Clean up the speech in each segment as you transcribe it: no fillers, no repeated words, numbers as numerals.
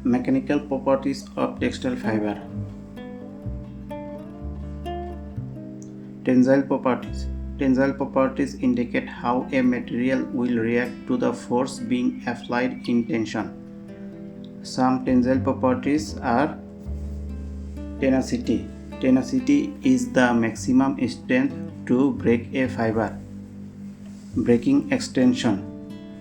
Mechanical properties of textile fiber. Tensile properties. Tensile properties indicate how a material will react to the force being applied in tension. Some tensile properties are tenacity. Tenacity is the maximum strength to break a fiber. Breaking extension.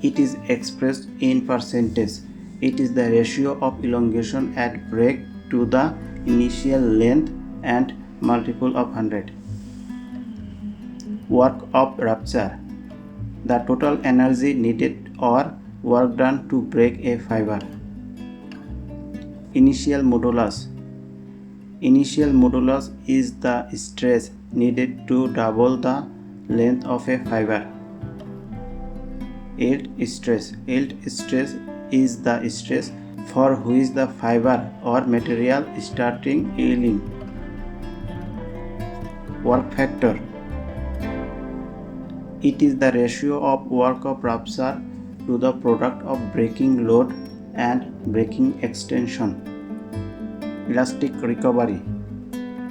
It is expressed in percentage. It is the ratio of elongation at break to the initial length and multiple of 100. Work of rupture. The total energy needed or work done to break a fiber. Initial modulus. Initial modulus is the stress needed to double the length of a fiber. Yield stress. Yield stress is the stress for which the fiber or material starting yielding. Work factor. It is the ratio of work of rupture to the product of breaking load and breaking extension. Elastic recovery.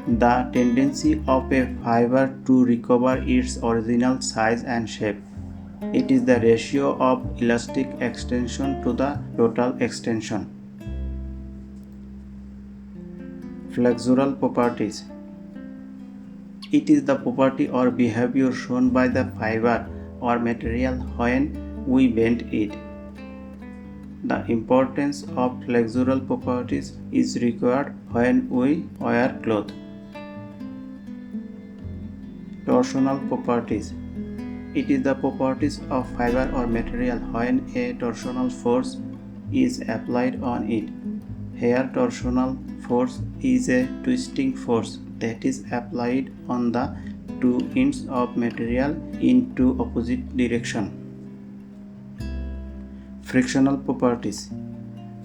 The tendency of a fiber to recover its original size and shape. It is the ratio of elastic extension to the total extension. Flexural properties. It is the property or behavior shown by the fiber or material when we bend it. The importance of flexural properties is required when we wear clothes. Torsional properties. It is the properties of fiber or material when a torsional force is applied on it. Here, torsional force is a twisting force that is applied on the two ends of material in two opposite directions. Frictional properties.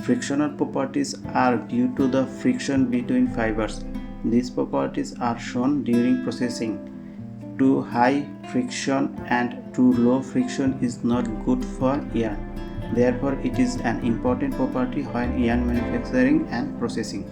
Frictional properties are due to the friction between fibers. These properties are shown during processing. Too high friction and too low friction is not good for yarn. Therefore, it is an important property when yarn manufacturing and processing.